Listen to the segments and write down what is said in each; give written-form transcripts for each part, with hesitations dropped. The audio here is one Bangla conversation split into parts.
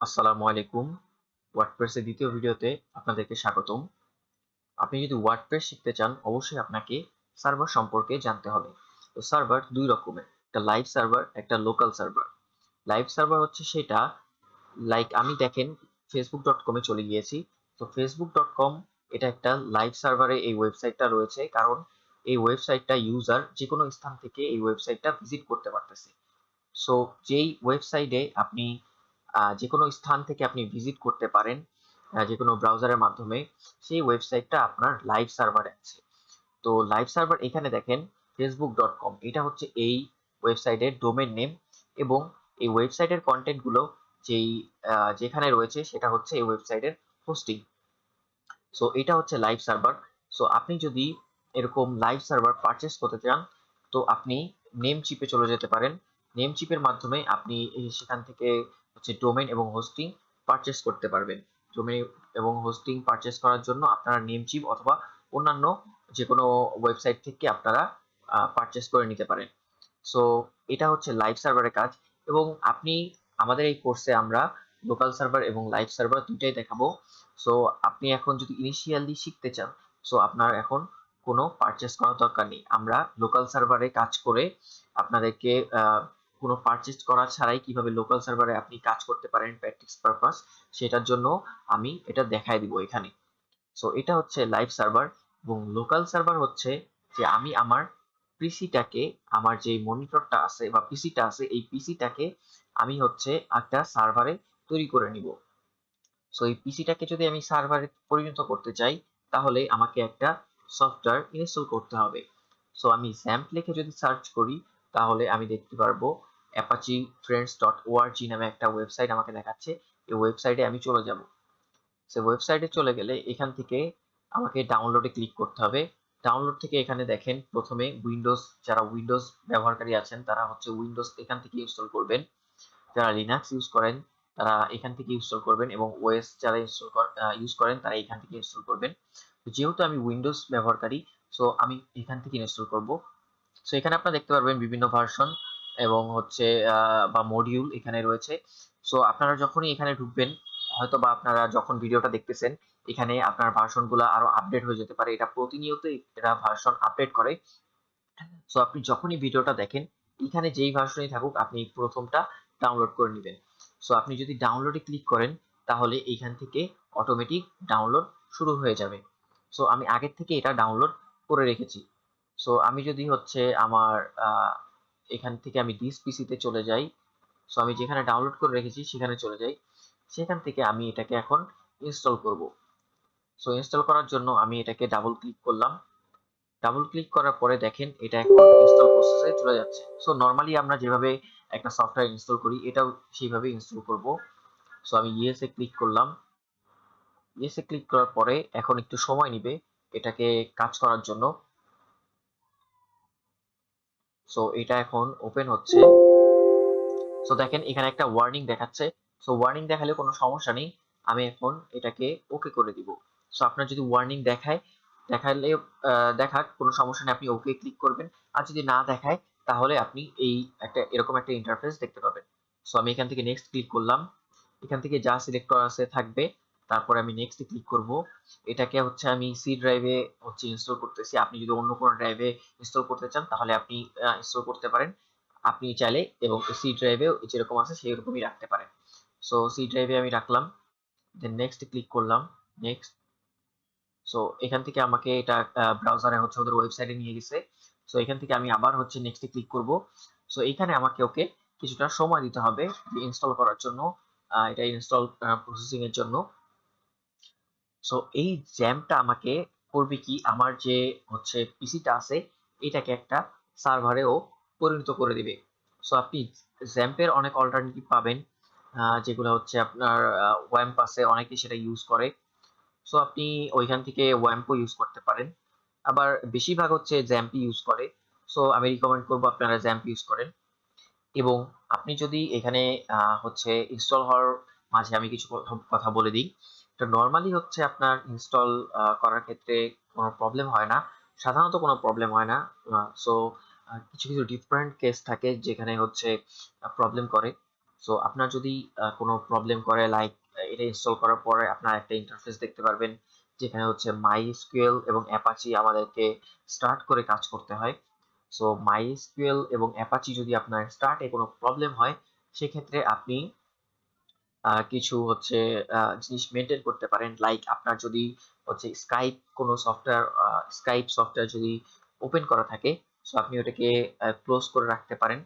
আসসালামু আলাইকুম। ওয়ার্ডপ্রেসের দ্বিতীয় ভিডিওতে আপনাদেরকে স্বাগতম। আপনি যদি ওয়ার্ডপ্রেস শিখতে চান, অবশ্যই আপনাকে সার্ভার সম্পর্কে জানতে হবে। তো সার্ভার দুই রকমের, একটা লাইভ সার্ভার, একটা লোকাল সার্ভার। লাইভ সার্ভার হচ্ছে সেটা, লাইক আমি দেখেন facebook.com এ চলে গিয়েছি। তো facebook.com এটা একটা লাইভ সার্ভারে এই ওয়েবসাইটটা রয়েছে, কারণ এই ওয়েবসাইটটা ইউজার যে কোনো স্থান থেকে এই ওয়েবসাইটটা ভিজিট করতে পারতেছে। সো যেই ওয়েবসাইটে আপনি যে কোনো স্থান থেকে আপনি ভিজিট করতে পারেন যে কোনো ব্রাউজারের মাধ্যমে, সেই ওয়েবসাইটটা আপনার লাইভ সার্ভারে আছে। তো লাইভ সার্ভার এখানে দেখেন facebook.com, এটা হচ্ছে এই ওয়েবসাইটের ডোমেন নেম, এবং এই ওয়েবসাইটের কন্টেন্ট গুলো যেই যেখানে রয়েছে সেটা হচ্ছে এই ওয়েবসাইটের হোস্টিং। সো এটা হচ্ছে লাইভ সার্ভার। সো আপনি যদি এরকম লাইভ সার্ভার পারচেস করতে চান, তো আপনি নেম চিপে চলে যেতে পারেন। নেম চিপের মাধ্যমে আপনি সেখান থেকে হচ্ছে ডোমেন এবং হোস্টিং পারচেস করতে পারবেন। ডোমেন এবং হোস্টিং পারচেস করার জন্য আপনারা নেম চিপ অথবা অন্যান্য যে কোনো ওয়েবসাইট থেকে আপনারা পারচেস করে নিতে পারেন। সো এটা হচ্ছে লাইভ সার্ভারের কাজ। এবং আপনি আমাদের এই কোর্সে আমরা লোকাল সার্ভার এবং লাইভ সার্ভার দুইটাই দেখাবো। সো আপনি এখন যদি ইনিশিয়ালি শিখতে চান, সো আপনার এখন কোনো পারচেস করার দরকার নেই। আমরা লোকাল সার্ভারে কাজ করে আপনাদেরকে কোনো পারচেস করা ছাড়াই কিভাবে লোকাল সার্ভারে আপনি কাজ করতে পারেন প্র্যাকটিস পারপাস, সেটার জন্য আমি এটা দেখাই দিব এখানে। সো এটা হচ্ছে লাইভ সার্ভার। এবং লোকাল সার্ভার হচ্ছে যে আমি আমার পিসিটাকে, আমার যে মনিটরটা আছে বা পিসিটা আছে, এই পিসিটাকে আমি হচ্ছে একটা সার্ভারে তৈরি করে নিব। সো এই পিসিটাকে যদি আমি সার্ভারে পরিণত করতে চাই, তাহলে আমাকে একটা সফটওয়্যার ইনস্টল করতে হবে। সো আমি XAMPP লিখে যদি সার্চ করি, তাহলে আমি দেখতে পারবো apache-friends.org নামে একটা ওয়েবসাইট আমাকে দেখাচ্ছে। এই ওয়েবসাইটে আমি চলে যাব। সে ওয়েবসাইটে চলে গেলে এখান থেকে আমাকে ডাউনলোডে ক্লিক করতে হবে। ডাউনলোড থেকে এখানে দেখেন প্রথমে উইন্ডোজ, যারা উইন্ডোজ ব্যবহারকারী আছেন তারা হচ্ছে উইন্ডোজ এখান থেকে ইনস্টল করবেন। যারা লিনাক্স ইউজ করেন তারা এখান থেকে ইনস্টল করবেন, এবং ওএস যারা ইউজ করেন তারা এখান থেকে ইনস্টল করবেন। তো যেহেতু আমি উইন্ডোজ ব্যবহারকারী, সো আমি এখান থেকে ইনস্টল করব। সো এখানে আপনারা দেখতে পারবেন বিভিন্ন ভার্সন এবং হচ্ছে বা মডিউল এখানে রয়েছে। সো আপনারা যখনই এখানে ঢুকবেন, হয়তো বা আপনারা যখন ভিডিওটা দেখতেছেন, এখানে আপনার ভার্সনগুলো আরো আপডেট হয়ে যেতে পারে। এটা প্রতিনিয়ত এটা ভার্সন আপডেট করে। সো আপনি যখনই ভিডিওটা দেখেন, এখানে যেই ভার্সনই থাকুক আপনি প্রথমটা ডাউনলোড করে নেবেন। সো আপনি যদি ডাউনলোডে ক্লিক করেন, তাহলে এইখান থেকে অটোমেটিক ডাউনলোড শুরু হয়ে যাবে। সো আমি আগের থেকে এটা ডাউনলোড করে রেখেছি। সো আমি যদি হচ্ছে আমার এখান থেকে আমি দিস পিসিতে চলে যাই। সো আমি যেখানে ডাউনলোড করে রেখেছি সেখানে চলে যাই। সেখান থেকে আমি এটাকে এখন ইনস্টল করব। সো ইনস্টল করার জন্য আমি এটাকে ডাবল ক্লিক করলাম। ডাবল ক্লিক করার পরে দেখেন এটা এখন ইনস্টল প্রসেসে চলে যাচ্ছে। সো নরমালি আমরা যেভাবে একটা সফটওয়্যার ইনস্টল করি, এটাও সেইভাবে ইনস্টল করব। সো আমি ইয়েস এ ক্লিক করলাম। ইয়েস এ ক্লিক করার পরে এখন একটু সময় নিবে এটাকে কাজ করার জন্য। সো এটা এখন ওপেন হচ্ছে। সো দেখেন এখানে একটা ওয়ার্নিং দেখাচ্ছে। সো ওয়ার্নিং দেখালে কোনো সমস্যা নেই, আমি এখন এটাকে ওকে করে দিব। সো আপনার যদি ওয়ার্নিং দেখালে দেখাক, কোনো সমস্যা নেই, আপনি ওকে ক্লিক করবেন। আর যদি না দেখায়, তাহলে আপনি এই একটা এরকম একটা ইন্টারফেস দেখতে পাবেন। সো আমি এখান থেকে নেক্সট ক্লিক করলাম। এখান থেকে যা সিলেক্ট করা আছে থাকবে, তারপরে আমি নেক্সট ক্লিক করব। এটাকে হচ্ছে আমি সি ড্রাইভে হচ্ছে ইনস্টল করতেছি। আপনি যদি অন্য কোনো ড্রাইভে ইনস্টল করতে চান, তাহলে আপনি ইনস্টল করতে পারেন। আপনি চাইলে এবং সি ড্রাইভেও যেরকম আছে সেই রকমই রাখতে পারেন। সো সি ড্রাইভে আমি রাখলাম, দেন নেক্সট ক্লিক করলাম। নেক্সট। সো এখান থেকে আমাকে এটা ব্রাউজারে হচ্ছে ওদের ওয়েবসাইটে নিয়ে গেছে। সো এখান থেকে আমি আবার হচ্ছে নেক্সটে ক্লিক করব। সো এখানে আমাকে ওকে কিছুটা সময় দিতে হবে ইনস্টল করার জন্য, এটা ইনস্টল প্রসেসিং এর জন্য। সো এই জ্যামটা আমাকে করবে কি, আমার যে হচ্ছে পিসিটা আছে এটাকে একটা সার্ভারেও পরিণত করে দিবে। সো আপনি জ্যাম্পের অনেক অল্টারনেটিভ পাবেন, যেগুলো হচ্ছে আপনার ওয়াম্প আছে, অনেকে সেটা ইউজ করে। সো আপনি ওইখান থেকে ওয়াম্পও ইউজ করতে পারেন। আবার বেশিরভাগ হচ্ছে জ্যাম্পই ইউজ করে। সো আমি রিকমেন্ড করবো আপনারা জ্যাম্প ইউজ করেন। এবং আপনি যদি এখানে হচ্ছে ইনস্টল হওয়ার মাঝে আমি কিছু কথা বলে দিই। তো নরমালি হচ্ছে আপনার ইনস্টল করার ক্ষেত্রে কোনো প্রবলেম হয় না, সাধারণত কোনো প্রবলেম হয় না। সো কিছু কিছু ডিফারেন্ট কেস থাকে যেখানে হচ্ছে প্রবলেম করে। সো আপনার যদি কোনো প্রবলেম করে, লাইক এটা ইনস্টল করার পরে আপনার একটা ইন্টারফেস দেখতে পারবেন যেখানে হচ্ছে মাইএসকিউএল এবং অ্যাপাচি আমাদেরকে স্টার্ট করে কাজ করতে হয়। সো মাইএসকিউএল এবং অ্যাপাচি যদি আপনার স্টার্টে কোনো প্রবলেম হয়, সেক্ষেত্রে আপনি কিছু হচ্ছে জিনিস মেনটেন করতে পারেন। লাইক আপনার যদি হচ্ছে স্কাইপ সফটওয়্যার যদি ওপেন করা থাকে, সো আপনি ওটাকে ক্লোজ করে রাখতে পারেন।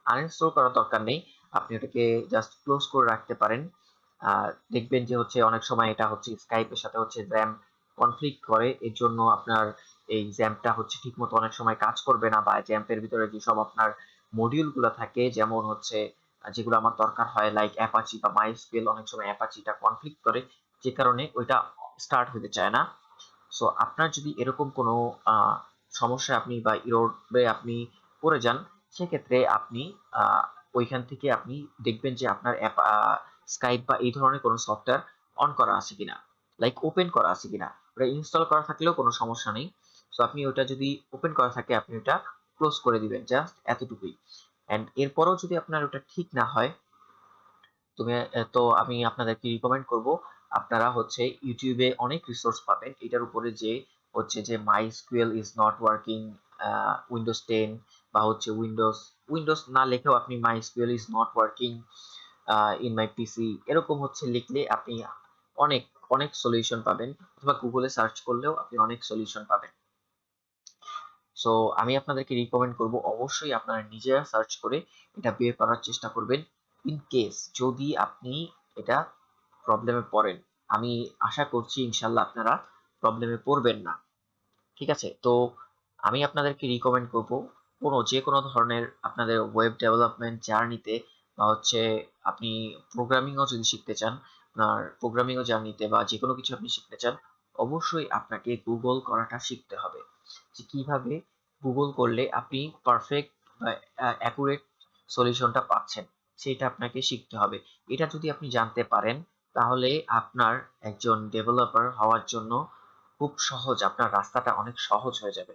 আনইনস্টল করার দরকার নেই, আপনি ওটাকে জাস্ট ক্লোজ করে রাখতে পারেন। দেখবেন যে হচ্ছে অনেক সময় এটা হচ্ছে স্কাইপের সাথে হচ্ছে জ্যাম কনফ্লিক্ট করে, এর জন্য আপনার এই জ্যামটা হচ্ছে ঠিকমতো অনেক সময় কাজ করবে না, বা জ্যাম্পের ভিতরে যেসব আপনার মডিউল গুলো থাকে, যেমন হচ্ছে যেগুলো আমার দরকার হয় লাইক অ্যাপাচি বা মাইস্কুয়েল, অনেক সময় অ্যাপাচিটা কনফ্লিক্ট করে, যে কারণে ওইটা স্টার্ট হতে চায় না। সো আপনার যদি এরকম কোনো সমস্যা আপনি বা ইরোরে আপনি পড়ে যান, সেক্ষেত্রে আপনি ওইখান থেকে আপনি দেখবেন যে আপনার স্কাইপ বা এই ধরনের কোনো সফটওয়্যার অন করা আছে কিনা, লাইক ওপেন করা আছে কিনা। ওটা ইনস্টল করা থাকলেও কোনো সমস্যা নেই। সো আপনি ওটা যদি ওপেন করা থাকে, আপনি ওটা ক্লোজ করে দিবেন, জাস্ট এতটুকুই। এন্ড এরপরও যদি আপনার ওটা ঠিক না হয়, তুমি তো আমি আপনাদেরকে রিকমেন্ড করব, আপনারা হচ্ছে ইউটিউবে অনেক রিসোর্স পাবেন এটার উপরে, যে হচ্ছে যে MySQL is not working Windows 10, বা হচ্ছে উইন্ডোজ না লিখেও আপনি MySQL is not working in my PC এরকম হচ্ছে লিখলে আপনি অনেক অনেক সলিউশন পাবেন, অথবা গুগলে সার্চ করলেও আপনি অনেক সলিউশন পাবেন। সো আমি আপনাদেরকে রিকমেন্ড করব, অবশ্যই আপনারা নিজেরা সার্চ করে এটা বের করার চেষ্টা করবেন। ইন কেস যদি আপনি এটা প্রবলেমে পড়েন, আমি আশা করছি ইনশাল্লাহ আপনারা প্রবলেমে পড়বেন না। ঠিক আছে, তো আমি আপনাদেরকে রিকমেন্ড করব, যে কোনো ধরনের আপনাদের ওয়েব ডেভেলপমেন্ট জার্নিতে, বা হচ্ছে আপনি প্রোগ্রামিংও যদি শিখতে চান, আপনার প্রোগ্রামিংও জার্নিতে বা যে কোনো কিছু আপনি শিখতে চান, অবশ্যই আপনাকে গুগল করাটা শিখতে হবে। যে কিভাবে গুগল করলে আপনি পারফেক্ট বা অ্যাকুরেট সলিউশনটা পাচ্ছেন, সেটা আপনাকে শিখতে হবে। এটা যদি আপনি জানতে পারেন, তাহলে আপনার একজন ডেভেলপার হওয়ার জন্য খুব সহজ, আপনার রাস্তাটা অনেক সহজ হয়ে যাবে।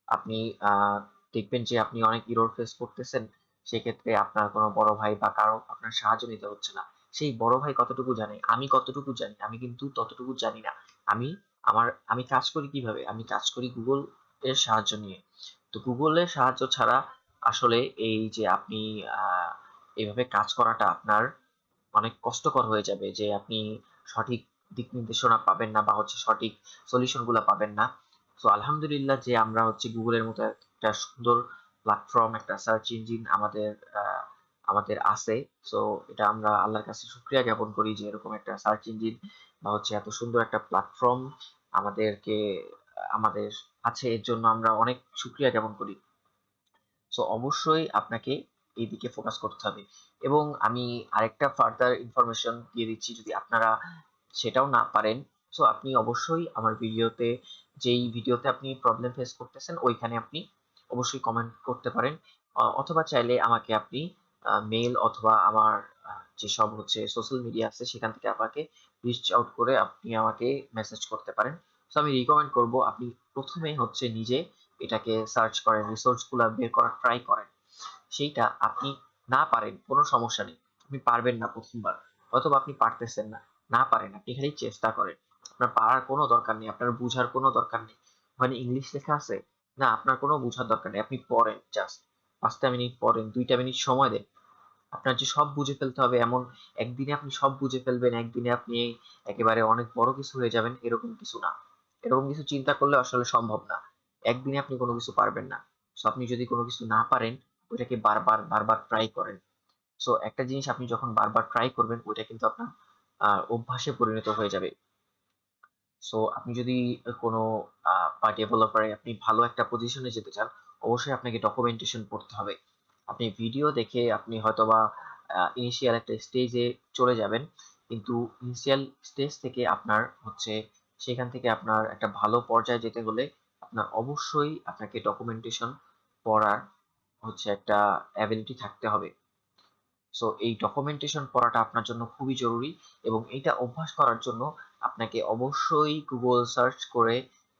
আপনি দেখবেন যে আপনি অনেক ইরর ফেস করতেছেন, সেক্ষেত্রে আপনার কোনো বড় ভাই বা কারো আপনার সাহায্য নিতে হচ্ছে না। সেই বড় ভাই কতটুকু জানে, আমি কতটুকু জানি, আমি কিন্তু ততটুকু জানি না। আমি আমি কাজ করি কিভাবে, আমি কাজ করি গুগল এর সাহায্য নিয়ে। তো গুগলের সাহায্য ছাড়া আসলে এই যে আপনি আহ এইভাবে কাজ করাটা আপনার অনেক কষ্টকর হয়ে যাবে, যে আপনি সঠিক দিক নির্দেশনা পাবেন না, বা হচ্ছে সঠিক সলিউশন গুলা পাবেন না। তো আলহামদুলিল্লাহ যে আমরা হচ্ছে গুগলের মতো একটা সুন্দর প্ল্যাটফর্ম, একটা সার্চ ইঞ্জিন আমাদের আছে। সো এটা আমরা আল্লাহর কাছে শুকরিয়া জ্ঞাপন করি যে এরকম একটা সার্চ ইঞ্জিন বা হচ্ছে এত সুন্দর একটা প্ল্যাটফর্ম আমাদেরকে আমাদের আছে, এর জন্য আমরা অনেক শুকরিয়া জ্ঞাপন করি। সো অবশ্যই আপনাকে এই দিকে ফোকাস করতে হবে। এবং আমি আরেকটা ফার্দার ইনফরমেশন দিয়ে দিচ্ছি, যদি আপনারা সেটাও না পারেন, সো আপনি অবশ্যই আমার যেই ভিডিওতে আপনি প্রবলেম ফেস করতেছেন, ওইখানে আপনি অবশ্যই কমেন্ট করতে পারেন। অথবা চাইলে আমাকে আপনি মেইল অথবা আমার যেসব হচ্ছে সোশ্যাল মিডিয়া আছে সেখান থেকে আমাকে রিচ আউট করে আপনি আমাকে মেসেজ করতে পারেন। সো আমি রিকমেন্ড করব, আপনি প্রথমে হচ্ছে নিজে এটাকে সার্চ করেন, রিসোর্স গুলা বের করার ট্রাই করেন। সেইটা আপনি না পারেন, কোনো সমস্যা নেই, আপনি পারবেন না প্রথমবার, অথবা আপনি পারতেছেন না, না পারেন, আপনি খালি চেষ্টা করেন। আপনার পারার কোনো দরকার নেই, আপনার বুঝার কোনো দরকার নেই। ওখানে ইংলিশ লেখা আছে, না আপনার কোনো বুঝার দরকার নেই, আপনি পড়েন, জাস্ট 5টা মিনিট পড়েন, 2টা মিনিট সময় দেন। আপনার যে সব বুঝে ফেলতে হবে এমন, একদিনে আপনি সব বুঝে ফেলবেন, একদিনে আপনি একেবারে অনেক বড় কিছু হয়ে যাবেন, এরকম কিছু না। এরকম কিছু চিন্তা করলে আসলে সম্ভব না। একদিনে আপনি কোনো কিছু পারবেন না। সো আপনি যদি কোনো কিছু না পারেন, ওইটাকে বারবার বারবার ট্রাই করেন। সো একটা জিনিস আপনি যখন বারবার ট্রাই করবেন, ওইটা কিন্তু আপনার অভ্যাসে পরিণত হয়ে যাবে। সো আপনি যদি কোনো বা ডেভেলপারে আপনি ভালো একটা পজিশনে যেতে চান, অবশ্যই আপনাকে ডকুমেন্টেশন পড়তে হবে। আপনি ভিডিও দেখে আপনি হয়তোবা ইনিশিয়াল একটা স্টেজে চলে যাবেন, কিন্তু ইনিশিয়াল স্টেজ থেকে আপনার হচ্ছে সেখান থেকে আপনার একটা ভালো পর্যায়ে যেতে হলে আপনার অবশ্যই আপনাকে ডকুমেন্টেশন পড়ার হচ্ছে একটা অ্যাবিলিটি থাকতে হবে। সো এই ডকুমেন্টেশন পড়াটা আপনার জন্য খুবই জরুরি, এবং এটা অভ্যাস করার জন্য আপনাকে অবশ্যই গুগল সার্চ করে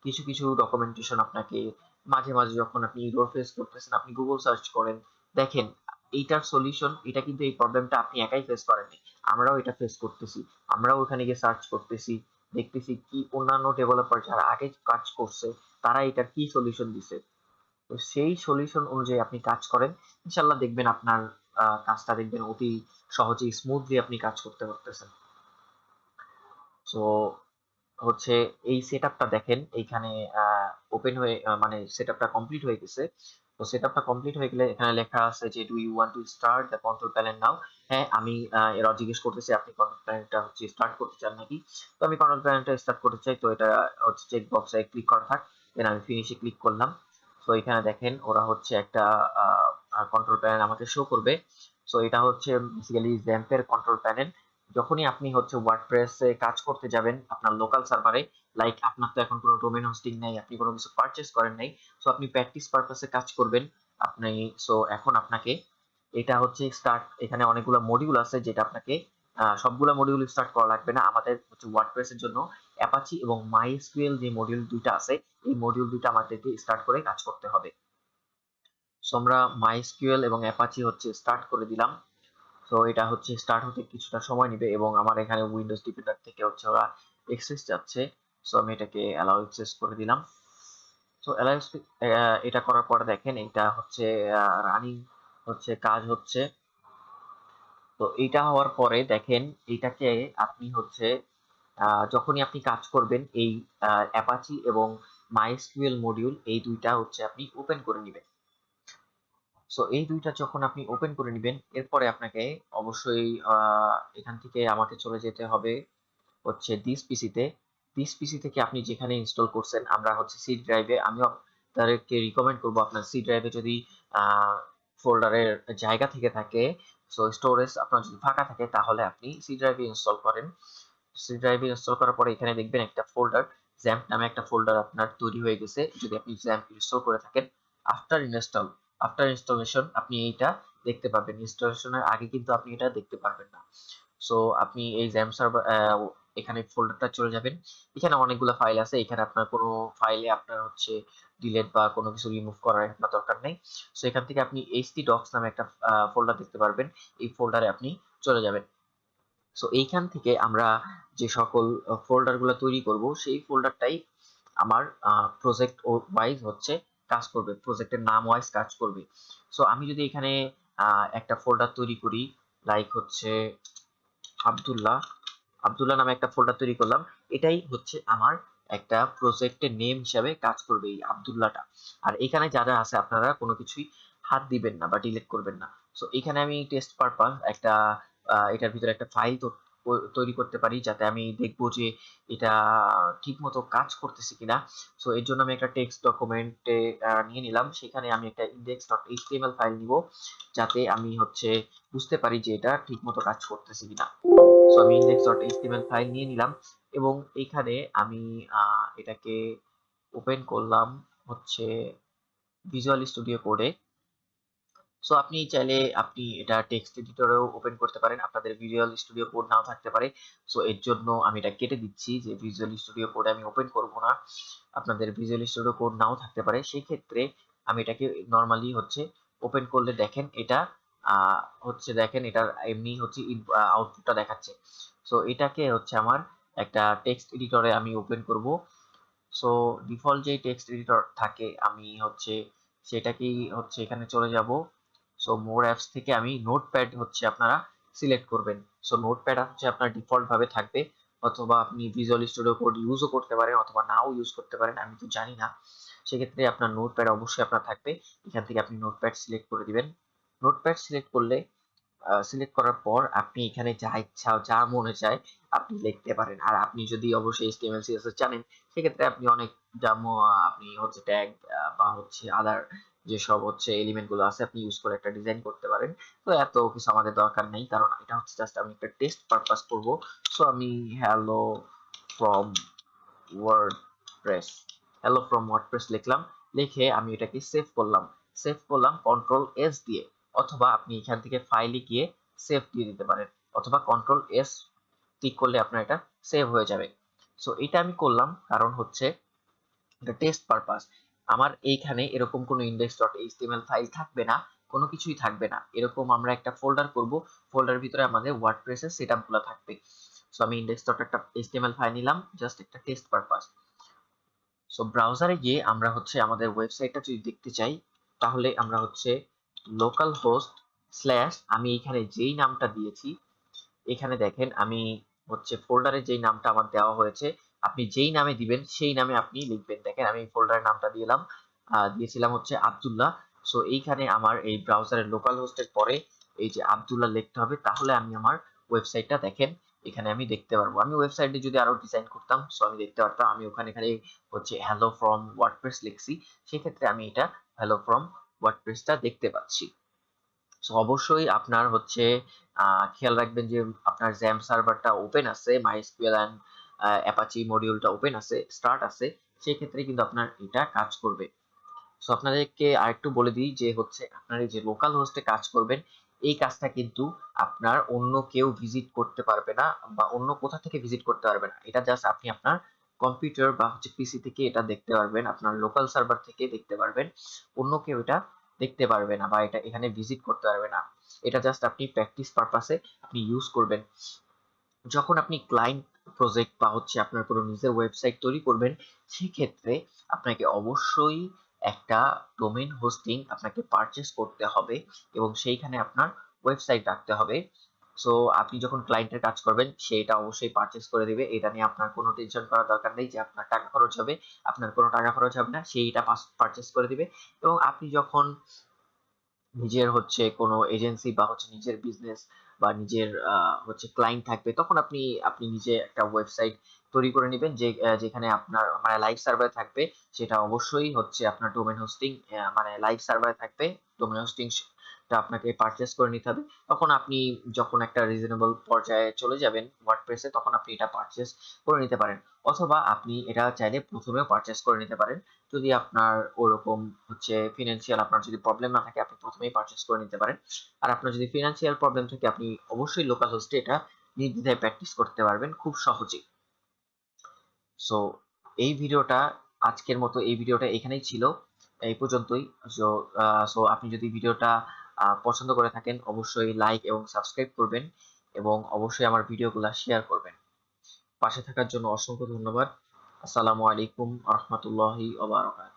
কিছু কিছু ডকুমেন্টেশন আপনাকে মাঝে মাঝে, যখন আপনি ইরর ফেস করতেছেন, আপনি গুগল সার্চ করেন, দেখেন এইটার সলিউশন, এটা কিন্তু এই প্রবলেমটা আপনি একাই ফেস করেননি, আমরাও এটা ফেস করতেছি। আমরাও ওখানে গিয়ে সার্চ করতেছি, দেখতেছি কি অন্যান্য ডেভেলপার যারা আগে কাজ করছে তারা এটার কি সলিউশন দিছে। তো সেই সলিউশন অনুযায়ী আপনি কাজ করেন, ইনশাল্লাহ দেখবেন আপনার কাজটা দেখবেন অতি সহজেই স্মুথলি আপনি কাজ করতে পারতেছেন। সো হচ্ছে এই সেটআপটা দেখেন এইখানে ওপেন হয়ে মানে সেটআপটা কমপ্লিট হয়ে গেছে। তো সেটআপটা কমপ্লিট হয়ে গেলে এখানে লেখা আছে যে do you want to start the control panel now. হ্যাঁ, আমি এরা জিজ্ঞেস করতেছি আপনি কন্ট্রোল প্যানেলটা হচ্ছে স্টার্ট করতে চান নাকি। তো আমি কন্ট্রোল প্যানেলটা স্টার্ট করতে চাই, তো এটা হচ্ছে চেক বক্সে ক্লিক করা থাক, দেন আমি ফিনিশে ক্লিক করলাম। তো এখানে দেখেন ওরা হচ্ছে একটা কন্ট্রোল প্যানেল আমাকে শো করবে। সো এটা হচ্ছে বেসিক্যালি জ্যাম্পের কন্ট্রোল প্যানেল। যখনই আপনি হচ্ছে ওয়ার্ডপ্রেসে কাজ করতে যাবেন আপনার লোকাল সার্ভারে, লাইক আপনার তো এখন কোনো ডোমেন হোস্টিং নাই, আপনি কোনো কিছু পারচেজ করেন নাই, সো আপনি প্র্যাকটিস পারপাসে কাজ করবেন আপনি। সো এখন আপনাকে এটা হচ্ছে স্টার্ট, এখানে অনেকগুলো মডিউল আছে যেটা আপনাকে সবগুলা মডিউল স্টার্ট করা লাগবে না। আমাদের হচ্ছে ওয়ার্ডপ্রেসের জন্য অ্যাপাচি এবং মাইএসকিউএল যে মডিউল দুইটা আছে, এই মডিউল দুইটা আমাদেরকে স্টার্ট করে কাজ করতে হবে। সো আমরা মাইএসকিউএল এবং অ্যাপাচি হচ্ছে স্টার্ট করে দিলাম। তো এটা হচ্ছে স্টার্ট হতে কিছুটা সময় নেবে এবং আমার এখানে উইন্ডোজ ডিফেন্ডার থেকে হচ্ছে ওরা এক্সেস যাচ্ছে। সো আমি এটাকে অ্যালাউ এক্সেস করে দিলাম। সো অ্যালাউ, এটা করার পর দেখেন এটা হচ্ছে রানিং হচ্ছে কাজ হচ্ছে। তো এইটা হওয়ার পরে দেখেন এইটাকে আপনি হচ্ছে যখনই আপনি কাজ করবেন এই অ্যাপাচি এবং মাইএসকিউএল মডিউল এই দুইটা হচ্ছে আপনি ওপেন করে নেবেন। সো এই দুইটা যখন আপনি ওপেন করে নেবেন এরপরে আপনাকে অবশ্যই এখান থেকে আমাকে চলে যেতে হবে হচ্ছে দিস পিসিতে। দিস পিসি থেকে আপনি যেখানে ইনস্টল করছেন, আমরা হচ্ছে সি ড্রাইভে, আমিও আপনাদেরকে রিকমেন্ড করব আপনার সি ড্রাইভে যদি ফোল্ডারের জায়গা থেকে থাকে, সো স্টোরেজ আপনার যদি ফাঁকা থাকে তাহলে আপনি সি ড্রাইভে ইনস্টল করেন। সি ড্রাইভে ইনস্টল করার পরে এখানে দেখবেন একটা ফোল্ডার জ্যাম্প নামে একটা ফোল্ডার আপনার তৈরি হয়ে গেছে যদি আপনি জ্যাম্প ইনস্টল করে থাকেন। আফটার ইনস্টলেশন আপনি এইটা দেখতে পাবেন, ইনস্টলেশনের আগে কিন্তু আপনি এটা দেখতে পারবেন না। সো আপনি এই জ্যাম সার্ভার এখানে ফোল্ডারটা চলে যাবেন, এখানে অনেকগুলো ফাইল আছে, এখানে আপনার কোনো ফাইলে আপনার হচ্ছে ডিলিট বা কোনো কিছু রিমুভ করার আপনার দরকার নেই। সো এখান থেকে আপনি htdocs নামে একটা ফোল্ডার দেখতে পারবেন, এই ফোল্ডারে আপনি চলে যাবেন। সো এইখান থেকে আমরা যে সকল ফোল্ডারগুলো তৈরি করব সেই ফোল্ডারটাই আমার প্রজেক্ট ওয়াইজ হচ্ছে কাজ করবে, প্রজেক্টের নাম ওয়াইজ কাজ করবে। সো আমি যদি এখানে একটা ফোল্ডার তৈরি করি, লাইক হচ্ছে আব্দুল্লাহ আব্দুল্লাহ নামে একটা ফোল্ডার তৈরি করলাম, এটাই হচ্ছে আমার একটা প্রজেক্টের নেম হিসাবে কাজ করবে এই আব্দুল্লাহটা। আর এখানে যারা আছে আপনারা কোনো কিছুই হাত দিবেন না বা ডিলিট করবেন না। সো এখানে আমি টেস্ট পারপাস একটা এটার ভিতরে একটা ফাইল তৈরি করতে পারি যাতে আমি দেখবো যে এটা ঠিক মতো কাজ করতেছে কিনা। সো এর জন্য আমি একটা টেক্সট ডকুমেন্টে নিয়ে নিলাম, সেখানে আমি একটা index.html ফাইল নিব যাতে আমি হচ্ছে বুঝতে পারি যে এটা ঠিক মতো কাজ করতেছে কিনা। সো আমি index.html ফাইল নিয়ে নিলাম এবং এখানে আমি এটাকে ওপেন করলাম হচ্ছে ভিজুয়াল স্টুডিও কোডে। সো আপনি চাইলে আপনি এটা টেক্সট এডিটরেও ওপেন করতে পারেন, আপনাদের ভিজুয়াল স্টুডিও কোড নাও থাকতে পারে। সো এর জন্য আমি এটা কেটে দিচ্ছি যে ভিজুয়াল স্টুডিও কোড আমি ওপেন করব না, আপনাদের ভিজুয়াল স্টুডিও কোড নাও থাকতে পারে, সেই ক্ষেত্রে আমি এটাকে নরমালি হচ্ছে ওপেন করলে দেখেন এটা হচ্ছে দেখেন এটার এমনি হচ্ছে আউটপুটটা দেখাচ্ছে। সো এটাকে হচ্ছে আমার একটা টেক্সট এডিটরে আমি ওপেন করব। সো ডিফল্ট যে টেক্সট এডিটর থাকে আমি হচ্ছে সেটাকেই হচ্ছে এখানে চলে যাব। সো মোর অ্যাপস থেকে আমি নোটপ্যাড হচ্ছে আপনারা সিলেক্ট করবেন। সো নোটপ্যাড হচ্ছে আপনার ডিফল্ট ভাবে থাকবে, অথবা আপনি ভিজুয়াল স্টুডিও কোড ইউজও করতে পারেন অথবা নাও ইউজ করতে পারেন, আমি তো জানি না। সেক্ষেত্রে আপনার নোটপ্যাড অবশ্যই আপনার থাকবে, এখান থেকে আপনি নোটপ্যাড সিলেক্ট করে দিবেন। নোটপ্যাড সিলেক্ট করলে সিলেক্ট করার পর আপনি এখানে যা ইচ্ছা যা মনে চায় আপনি লিখতে পারেন। আর আপনি যদি অবশ্যই HTML CSS জানেন সেক্ষেত্রে আপনি অনেক আপনি হচ্ছে ট্যাগ বা হচ্ছে আদার যেসব হচ্ছে এলিমেন্ট গুলো আছে আপনি ইউজ করে একটা ডিজাইন করতে পারেন। তো এত কিছু আমাদের দরকার নেই কারণ এটা হচ্ছে জাস্ট আমি একটা টেস্ট পারপাস করব। সো আমি hello from WordPress hello from WordPress লিখলাম, লিখে আমি এটাকে সেভ করলাম কন্ট্রোল এস দিয়ে, অথবা আপনি এখান থেকে ফাইলে গিয়ে সেভ দিয়ে দিতে পারেন, অথবা কন্ট্রোল এস ক্লিক করলে আপনার এটা সেভ হয়ে যাবে। সো এটা আমি করলাম কারণ হচ্ছে এটা টেস্ট পারপাস, আমার এইখানে এরকম কোনো index.html ফাইল থাকবে না, কোনো কিছুই থাকবে না। এরকম আমরা একটা ফোল্ডার করব, ফোল্ডারের ভিতরে আমাদের ওয়ার্ডপ্রেসের সেটআপগুলো থাকবে। সো আমি index.html একটা HTML ফাইল নিলাম জাস্ট একটা টেস্ট পারপাস। সো ব্রাউজারে গিয়ে আমরা হচ্ছে আমাদের ওয়েবসাইটটা যদি দেখতে চাই, তাহলে আমরা হচ্ছে লোকাল হোস্ট স্ল্যাশ, আমি এখানে যেই নামটা দিয়েছি, এখানে দেখেন আমি হচ্ছে ফোল্ডারে যেই নামটা আমার দেওয়া হয়েছে, আপনি যেই নামে দিবেন সেই নামে আপনি লিখবেন। দেখেন আমি ফোল্ডারের নামটা দিয়েছিলাম হচ্ছে আব্দুল্লাহ। সো এইখানে আমার এই ব্রাউজারের লোকাল হোস্টের পরে এই যে আব্দুল্লাহ লিখতে হবে, তাহলে আমি আমার ওয়েবসাইটটা দেখেন এখানে আমি দেখতে পারবো। আমি ওয়েবসাইটে যদি আরো ডিজাইন করতাম, সো আমি দেখতে পারতাম আমি ওখানে খালি হচ্ছে হ্যালো ফ্রম ওয়ার্ডপ্রেস লিখছি, সেক্ষেত্রে আমি এটা হ্যালো ফ্রম ওয়ার্ডপ্রেসটা দেখতে পাচ্ছি। সো অবশ্যই আপনার হচ্ছে খেয়াল রাখবেন যে আপনার জ্যাম্প সার্ভারটা ওপেন আছে, মাইএসকিউএল এন্ড অ্যাপাচি মডিউলটা ওপেন আছে, স্টার্ট আছে, সেই ক্ষেত্রে কিন্তু আপনার এটা কাজ করবে। সো আপনাদেরকে আরেকটু বলে দিই যে হচ্ছে আপনার এই যে লোকাল হোস্টে কাজ করবেন, এই কাজটা কিন্তু আপনার অন্য কেউ ভিজিট করতে পারবে না, বা অন্য কোথা থেকে ভিজিট করতে পারবে না। এটা জাস্ট আপনি আপনার কম্পিউটার বা হচ্ছে পিসি থেকে এটা দেখতে পারবেন, আপনার লোকাল সার্ভার থেকে দেখতে পারবেন। অন্য কেউ এটা দেখতে পারবে না বা এটা এখানে ভিজিট করতে পারবে না। এটা জাস্ট আপনি প্র্যাকটিস পারপাসে আপনি ইউজ করবেন। যখন আপনি ক্লায়েন্ট প্রজেক্ট বা হচ্ছে আপনার কোনো নিজের ওয়েবসাইট তৈরি করবেন, সেক্ষেত্রে আপনাকে অবশ্যই একটা ডোমেইন হোস্টিং আপনাকে পারচেজ করতে হবে এবং সেইখানে আপনার ওয়েবসাইট রাখতে হবে। সো আপনি যখন ক্লায়েন্টের কাজ করবেন, সে এটা অবশ্যই পারচেজ করে দিবে। এটা নিয়ে আপনার কোনো টেনশন করার দরকার নেই যে আপনার টাকা খরচ হবে। আপনার কোনো টাকা খরচ হবে না, সে এটা পারচেজ করে দিবে। এবং আপনি যখন নিজের হচ্ছে কোনো এজেন্সি বা হচ্ছে নিজের বিজনেস বা নিজের হচ্ছে ক্লায়েন্ট থাকবে, তখন আপনি আপনি নিজে একটা ওয়েবসাইট তৈরি করে নেবেন, যে যেখানে আপনার মানে লাইভ সার্ভার থাকবে। সেটা অবশ্যই হচ্ছে আপনার ডোমেন হোস্টিং, মানে লাইভ সার্ভার থাকবে, ডোমেন হোস্টিং টা আপনাকে পারচেস করে নিতে হবে। তখন আপনি যখন একটা রিজনেবল পর্যায়ে চলে যাবেন ওয়ার্ডপ্রেসে, তখন আপনি এটা পারচেস করে নিতে পারেন। অথবা আপনি এটা চাইলে প্রথমেও পারচেস করে নিতে পারেন। যদি আপনার ওরকম হচ্ছে ফিনান্সিয়াল আপনার যদি প্রবলেম না থাকে, আপনি প্রথমেই পারচেস করে নিতে পারেন। আর আপনার যদি ফিনান্সিয়াল প্রবলেম থাকে, আপনি অবশ্যই লোকাল হোস্টে এটা নির্দ্বিধায় প্র্যাকটিস করতে পারবেন খুব সহজেই। সো আজকের মতো এই ভিডিওটা এখানেই ছিল, এই পর্যন্তই। সো আপনি যদি ভিডিওটা পছন্দ করে থাকেন, অবশ্যই লাইক এবং সাবস্ক্রাইব করবেন এবং অবশ্যই আমার ভিডিওগুলো শেয়ার করবেন। পাশে থাকার জন্য অসংখ্য ধন্যবাদ। আসসালামু আলাইকুম ওয়া রাহমাতুল্লাহি ওয়া বারাকাতুহু।